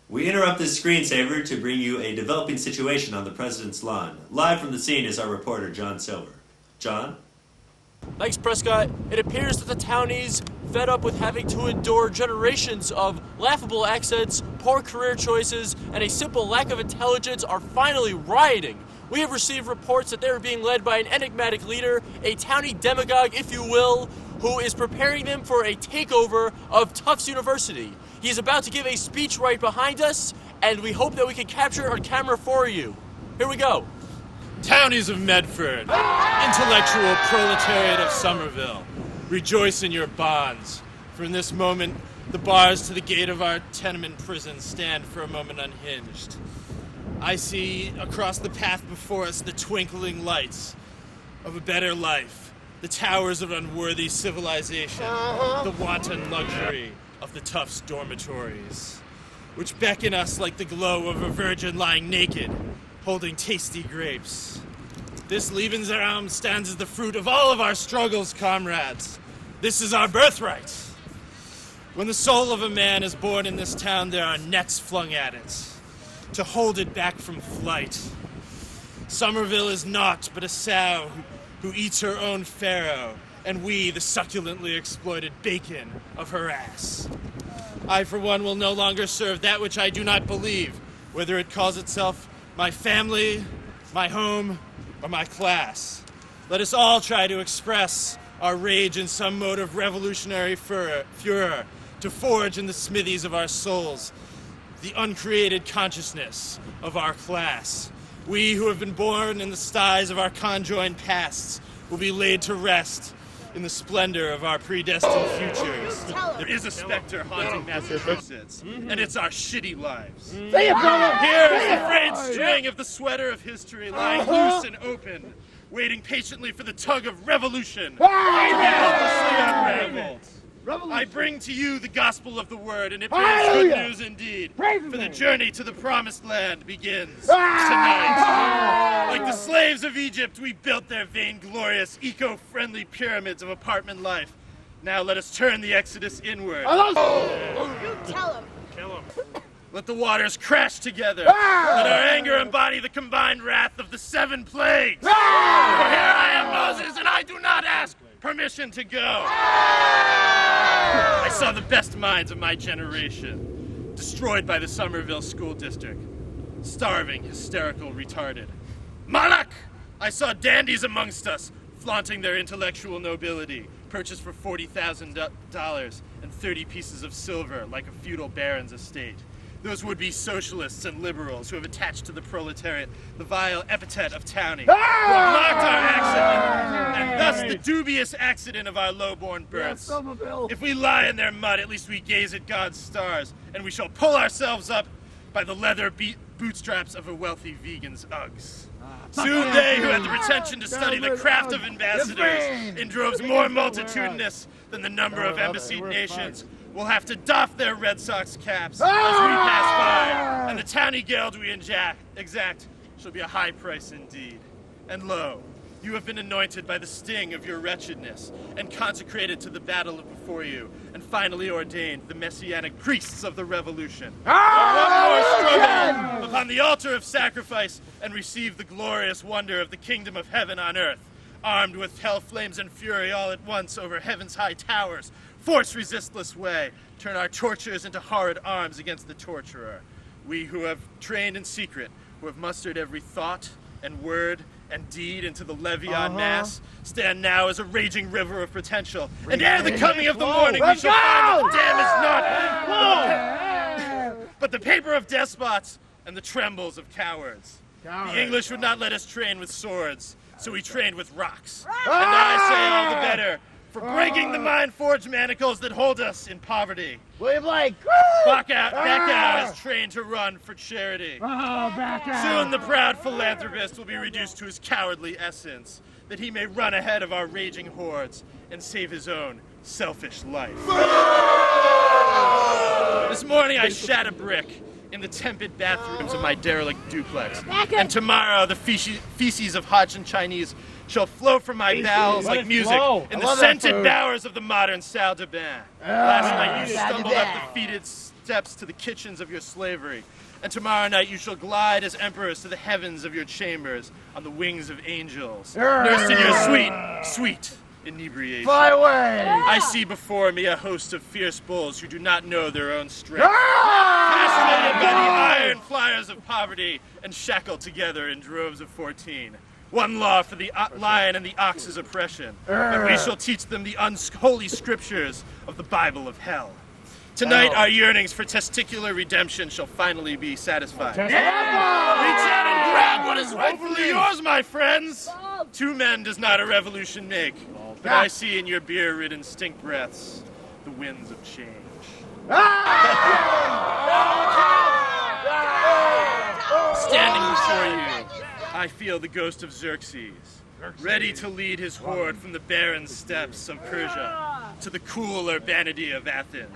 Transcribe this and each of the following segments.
We interrupt this screensaver to bring you a developing situation on the President's lawn. Live from the scene is our reporter, John Silver. John? Thanks, Prescott. It appears that the townies, fed up with having to endure generations of laughable accents, poor career choices, and a simple lack of intelligence, are finally rioting. We have received reports that they are being led by an enigmatic leader, a townie demagogue, if you will, who is preparing them for a takeover of Tufts University. He is about to give a speech right behind us, and we hope that we can capture it on camera for you. Here we go. Townies of Medford, intellectual proletariat of Somerville, rejoice in your bonds. For in this moment, the bars to the gate of our tenement prison stand for a moment unhinged. I see across the path before us the twinkling lights of a better life, the towers of unworthy civilization, the wanton luxury of the Tufts dormitories, which beckon us like the glow of a virgin lying naked, holding tasty grapes. This Lebensraum stands as the fruit of all of our struggles, comrades. This is our birthright. When the soul of a man is born in this town, there are nets flung at it to hold it back from flight. Somerville is naught but a sow who eats her own farrow, and we, the succulently exploited bacon of her ass. I, for one, will no longer serve that which I do not believe, whether it calls itself my family, my home, or my class. Let us all try to express our rage in some mode of revolutionary furor, to forge in the smithies of our souls the uncreated consciousness of our class. We who have been born in the styes of our conjoined pasts will be laid to rest in the splendor of our predestined futures. There is a specter haunting Massachusetts, and it's our shitty lives. Say it, brother! Here is the frayed string of the sweater of history lying loose and open, waiting patiently for the tug of revolution to be hopelessly unraveled. I bring to you the gospel of the word, and it brings good news indeed. For the journey to the promised land begins tonight. Like the slaves of Egypt, we built their vainglorious, eco-friendly pyramids of apartment life. Now let us turn the exodus inward. You tell him. Kill him. Let the waters crash together. Let our anger embody the combined wrath of the 7 plagues. For here I am, Moses, and I do not ask permission to go. I saw the best minds of my generation destroyed by the Somerville school district. Starving, hysterical, retarded. Malak! I saw dandies amongst us flaunting their intellectual nobility, purchased for $40,000 and 30 pieces of silver like a feudal baron's estate. Those would-be socialists and liberals who have attached to the proletariat the vile epithet of townie, who have mocked our accident, and thus the dubious accident of our low-born births. If we lie in their mud, at least we gaze at God's stars, and we shall pull ourselves up by the leather bootstraps of a wealthy vegan's Uggs. Soon they who had the pretension to study the craft of ambassadors in droves more multitudinous than the number of embassied nations will have to doff their Red Sox caps as we pass by, and the townie geld we exact shall be a high price indeed. And lo, you have been anointed by the sting of your wretchedness, and consecrated to the battle before you, and finally ordained the messianic priests of the revolution. One more struggle upon the altar of sacrifice, and receive the glorious wonder of the kingdom of heaven on earth, armed with hell flames and fury all at once over heaven's high towers. Force resistless way, turn our tortures into horrid arms against the torturer. We who have trained in secret, who have mustered every thought and word and deed into the levy en masse, stand now as a raging river of potential. And ere the coming of the morning, we shall find that the dam is not but the paper of despots and the trembles of cowards. The English would not let us train with swords, so we trained with rocks. And I say all the better for breaking the mind-forged manacles that hold us in poverty. William Blake! Beckow is trained to run for charity. Soon the proud philanthropist will be reduced to his cowardly essence, that he may run ahead of our raging hordes and save his own selfish life. This morning I shat a brick in the tepid bathrooms of my derelict duplex. And tomorrow the feces of Hodgson Chinese shall flow from my bowels like music in the scented bowers of the modern salle de bain. Last night you stumbled up the steps to the kitchens of your slavery. And tomorrow night you shall glide as emperors to the heavens of your chambers on the wings of angels, nursed in your sweet inebriation. Fly away! I see before me a host of fierce bulls who do not know their own strength, castrated by the iron flyers of poverty and shackled together in droves of 14. One law for the lion and the ox's oppression, but we shall teach them the unholy scriptures of the Bible of hell. Tonight, our yearnings for testicular redemption shall finally be satisfied. Reach out and grab what is rightfully yours, my friends! 2 men does not a revolution make, but I see in your beer-ridden stink breaths the winds of change. Standing before you, I feel the ghost of Xerxes, ready to lead his horde from the barren steppes of Persia to the cool urbanity of Athens.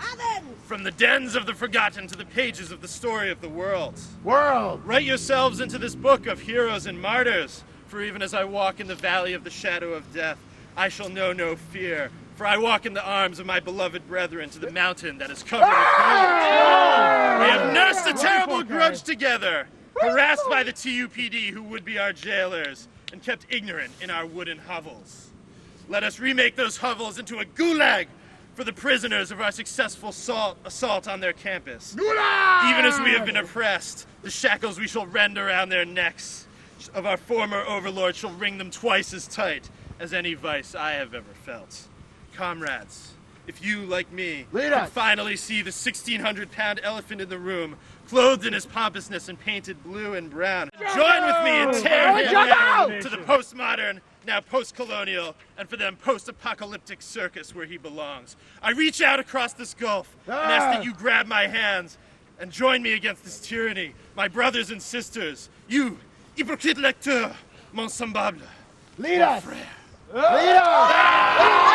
From the dens of the forgotten to the pages of the story of the world. Write yourselves into this book of heroes and martyrs, for even as I walk in the valley of the shadow of death, I shall know no fear, for I walk in the arms of my beloved brethren to the mountain that is covered with gold. We have nursed a terrible grudge together, harassed by the TUPD who would be our jailers, and kept ignorant in our wooden hovels. Let us remake those hovels into a gulag for the prisoners of our successful assault on their campus. Gulag! Even as we have been oppressed, the shackles we shall rend around their necks of our former overlord shall ring them twice as tight as any vice I have ever felt. Comrades, if you, like me, can finally see the 1,600-pound elephant in the room, clothed in his pompousness and painted blue and brown, join with me and tear him down to the postmodern, now post-colonial, and for them post-apocalyptic circus where he belongs. I reach out across this gulf and ask that you grab my hands and join me against this tyranny, my brothers and sisters. You, hypocrite lecteur, mon semblable, Lead mon us! frère. Lead us!